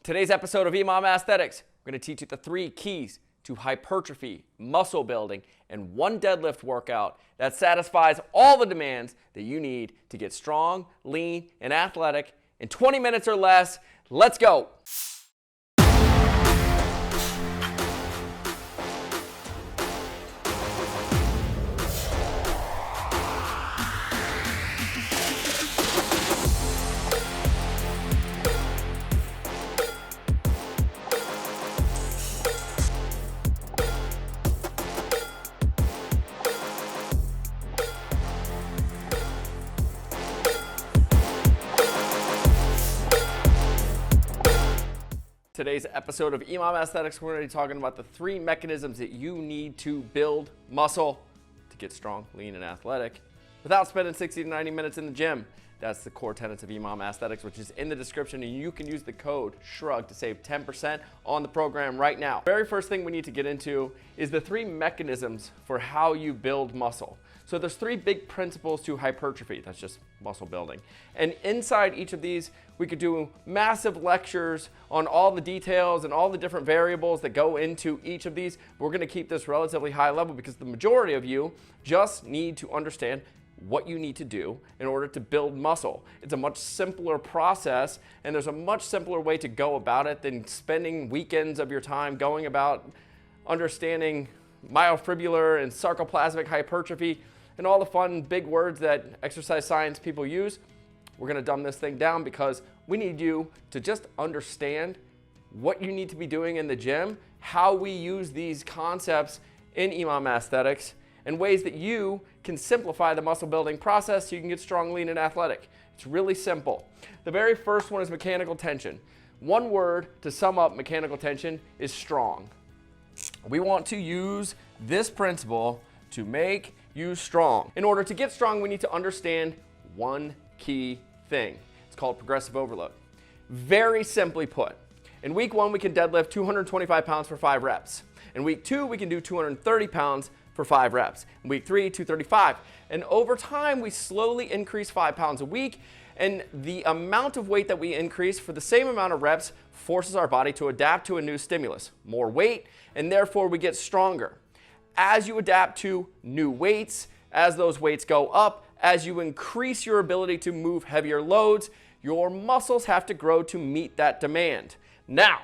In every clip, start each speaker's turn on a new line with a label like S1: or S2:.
S1: Today's episode of EMOM Aesthetics, we're going to teach you the 3 keys to hypertrophy, muscle building, and one deadlift workout that satisfies all the demands that you need to get strong, lean, and athletic in 20 minutes or less. Let's go. Today's episode of EMOM Aesthetics, we're going to be talking about the 3 mechanisms that you need to build muscle to get strong, lean, and athletic without spending 60 to 90 minutes in the gym. That's the core tenets of EMOM Aesthetics, which is in the description, and you can use the code Shrugged to save 10% on the program right now. Very first thing we need to get into is the 3 mechanisms for how you build muscle. So there's 3 big principles to hypertrophy. That's just muscle building. And inside each of these, we could do massive lectures on all the details and all the different variables that go into each of these. We're going to keep this relatively high level because the majority of you just need to understand what you need to do in order to build muscle. It's a much simpler process, and there's a much simpler way to go about it than spending weekends of your time going about understanding myofibrillar and sarcoplasmic hypertrophy and all the fun big words that exercise science people use. We're going to dumb this thing down because we need you to just understand what you need to be doing in the gym, how we use these concepts in EMOM Aesthetics, and ways that you can simplify the muscle building process so you can get strong, lean, and athletic. It's really simple. The very first one is mechanical tension. One word to sum up mechanical tension is strong. We want to use this principle to make you strong. In order to get strong, we need to understand one key thing. It's called progressive overload. Very simply put, in week 1, we can deadlift 225 pounds for 5 reps. In week 2, we can do 230 pounds for 5 reps. In week 3, 235. And over time, we slowly increase 5 pounds a week, and the amount of weight that we increase for the same amount of reps forces our body to adapt to a new stimulus, more weight, and therefore we get stronger. As you adapt to new weights, as those weights go up, as you increase your ability to move heavier loads, your muscles have to grow to meet that demand. Now,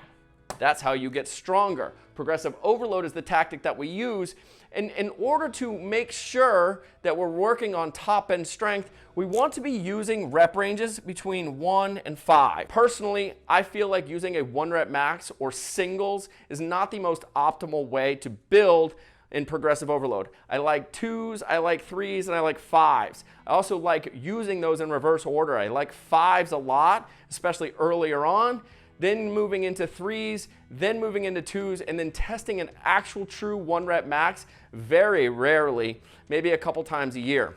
S1: that's how you get stronger. Progressive overload is the tactic that we use. And in order to make sure that we're working on top end strength, we want to be using rep ranges between 1 and 5. Personally, I feel like using a 1 rep max or singles is not the most optimal way to build in progressive overload. I like 2s, I like 3s, and I like 5s. I also like using those in reverse order. I like 5s a lot, especially earlier on, then moving into 3s, then moving into 2s, and then testing an actual true 1 rep max very rarely, maybe a couple times a year.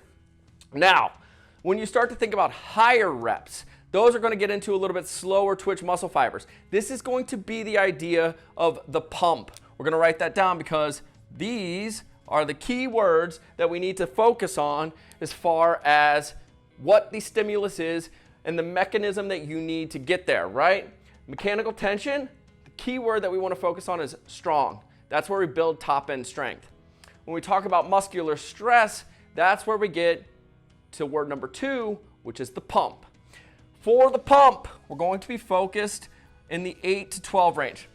S1: Now, when you start to think about higher reps, those are going to get into a little bit slower twitch muscle fibers. This is going to be the idea of the pump. We're going to write that down because these are the key words that we need to focus on as far as what the stimulus is and the mechanism that you need to get there, right? Mechanical tension, the key word that we want to focus on is strong. That's where we build top end strength. When we talk about muscular stress, that's where we get to word number 2, which is the pump. For the pump, we're going to be focused in the 8 to 12 range.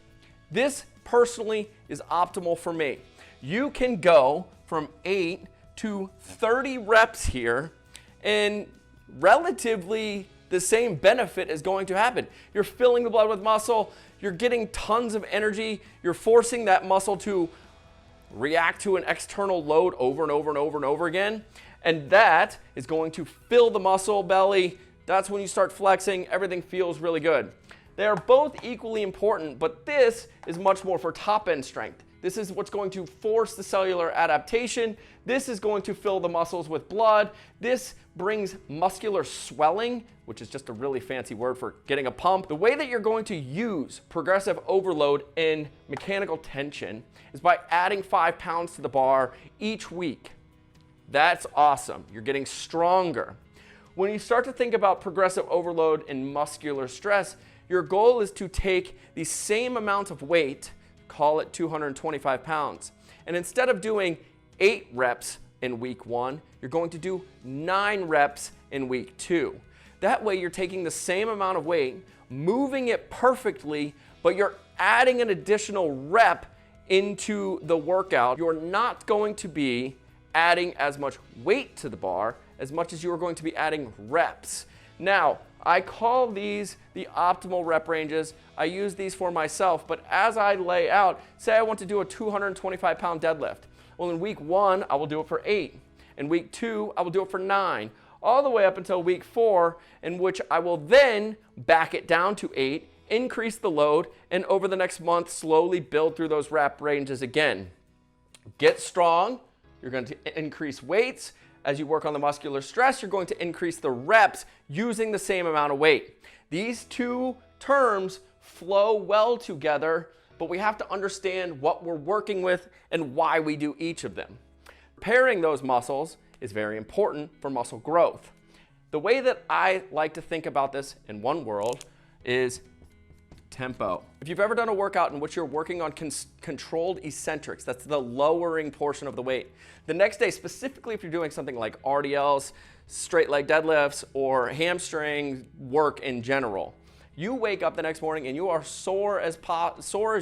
S1: This personally is optimal for me. You can go from 8 to 30 reps here, and relatively the same benefit is going to happen. You're filling the blood with muscle, you're getting tons of energy, you're forcing that muscle to react to an external load over and over and over and over again, and that is going to fill the muscle belly. That's when you start flexing, everything feels really good. They are both equally important, but this is much more for top end strength. This is what's going to force the cellular adaptation. This is going to fill the muscles with blood. This brings muscular swelling, which is just a really fancy word for getting a pump. The way that you're going to use progressive overload in mechanical tension is by adding 5 pounds to the bar each week. That's awesome. You're getting stronger. When you start to think about progressive overload and muscular stress, your goal is to take the same amount of weight, call it 225 pounds, and instead of doing 8 reps in week 1, you're going to do 9 reps in week 2. That way you're taking the same amount of weight, moving it perfectly, but you're adding an additional rep into the workout. You're not going to be adding as much weight to the bar as much as you are going to be adding reps. Now, I call these the optimal rep ranges. I use these for myself, but as I lay out, say I want to do a 225 pound deadlift. Well, in week 1, I will do it for 8. In week 2, I will do it for 9, all the way up until week 4, in which I will then back it down to 8, increase the load, and over the next month, slowly build through those rep ranges again. Get strong. You're going to increase weights. As you work on the muscular stress, you're going to increase the reps using the same amount of weight. These two terms flow well together, but we have to understand what we're working with and why we do each of them. Pairing those muscles is very important for muscle growth. The way that I like to think about this in one world is tempo. If you've ever done a workout in which you're working on controlled eccentrics, that's the lowering portion of the weight. The next day, specifically if you're doing something like RDLs, straight leg deadlifts, or hamstring work in general, you wake up the next morning and you are sore as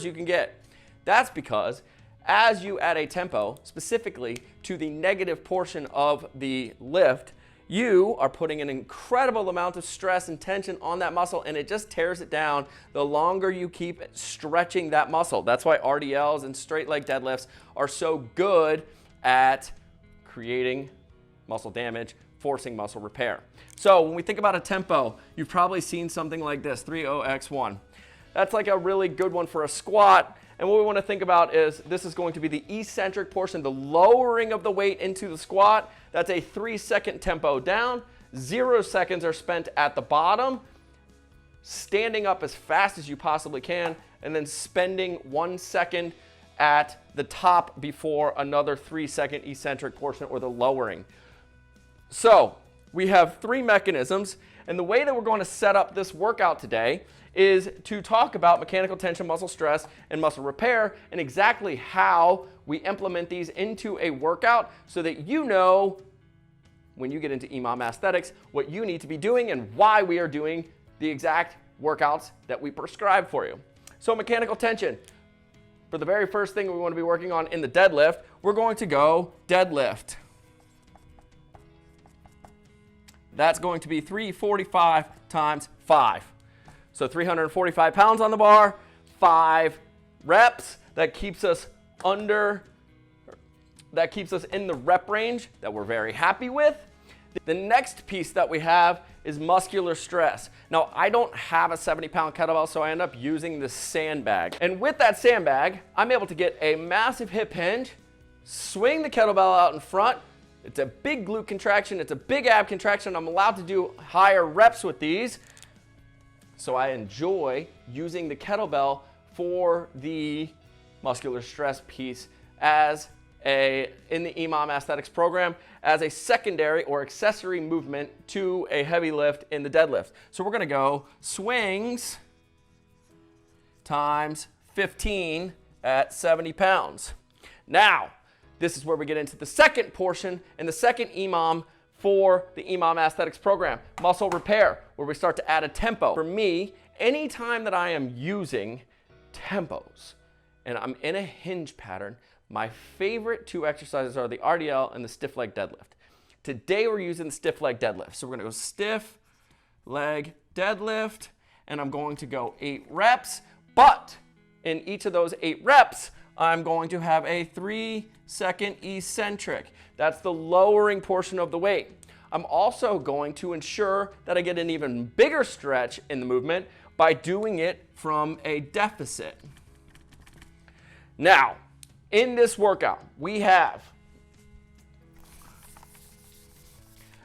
S1: you can get. That's because as you add a tempo, specifically to the negative portion of the lift, you are putting an incredible amount of stress and tension on that muscle, and it just tears it down the longer you keep stretching that muscle. That's why RDLs and straight leg deadlifts are so good at creating muscle damage, forcing muscle repair. So when we think about a tempo, you've probably seen something like this, 3-0-X-1. That's like a really good one for a squat. And what we want to think about is this is going to be the eccentric portion, the lowering of the weight into the squat. That's a 3-second tempo down. 0 seconds are spent at the bottom, standing up as fast as you possibly can, and then spending 1 second at the top before another 3-second eccentric portion, or the lowering. So we have 3 mechanisms, and the way that we're going to set up this workout today is to talk about mechanical tension, muscle stress, and muscle repair, and exactly how we implement these into a workout so that you know when you get into EMOM aesthetics what you need to be doing and why we are doing the exact workouts that we prescribe for you. So mechanical tension, for the very first thing we want to be working on in the deadlift, we're going to go deadlift. That's going to be 345 times 5. So 345 pounds on the bar, 5 reps. That keeps us in the rep range that we're very happy with. The next piece that we have is muscular stress. Now, I don't have a 70-pound kettlebell, so I end up using this sandbag. And with that sandbag, I'm able to get a massive hip hinge, swing the kettlebell out in front. It's a big glute contraction. It's a big ab contraction. I'm allowed to do higher reps with these. So I enjoy using the kettlebell for the muscular stress piece in the EMOM aesthetics program as a secondary or accessory movement to a heavy lift in the deadlift. So we're going to go swings times 15 at 70 pounds. Now, this is where we get into the second portion and the second EMOM for the EMOM aesthetics program, muscle repair, where we start to add a tempo. For me, anytime that I am using tempos and I'm in a hinge pattern, my favorite 2 exercises are the RDL and the stiff leg deadlift. Today we're using the stiff leg deadlift. So we're gonna go stiff leg deadlift, and I'm going to go 8 reps, but in each of those 8 reps, I'm going to have a 3-second eccentric. That's the lowering portion of the weight. I'm also going to ensure that I get an even bigger stretch in the movement by doing it from a deficit. Now, in this workout, we have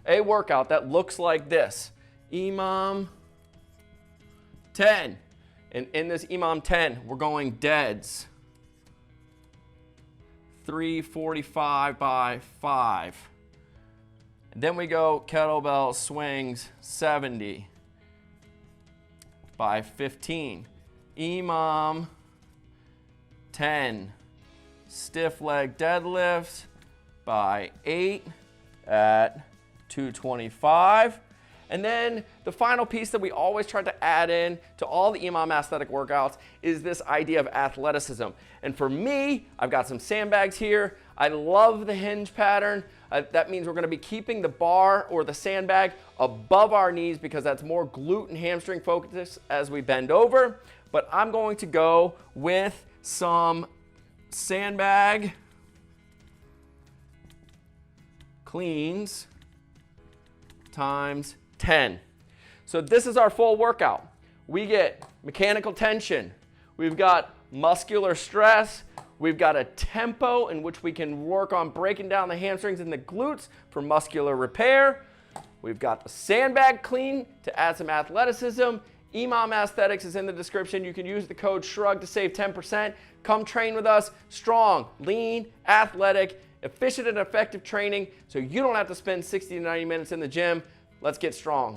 S1: a workout that looks like this. EMOM 10. And in this EMOM 10, we're going deads. 345 by 5. And then we go kettlebell swings 70. by 15. EMOM 10. Stiff leg deadlifts by 8 at 225. And then the final piece that we always try to add in to all the EMOM aesthetic workouts is this idea of athleticism. And for me, I've got some sandbags here. I love the hinge pattern. That means we're going to be keeping the bar or the sandbag above our knees because that's more glute and hamstring focus as we bend over. But I'm going to go with some sandbag cleans times 10. So this is our full workout. We get mechanical tension. We've got muscular stress. We've got a tempo in which we can work on breaking down the hamstrings and the glutes for muscular repair. We've got the sandbag clean to add some athleticism. EMOM Aesthetics is in the description. You can use the code SHRUGGed to save 10%. Come train with us. Strong, lean, athletic, efficient and effective training so you don't have to spend 60 to 90 minutes in the gym. Let's get strong.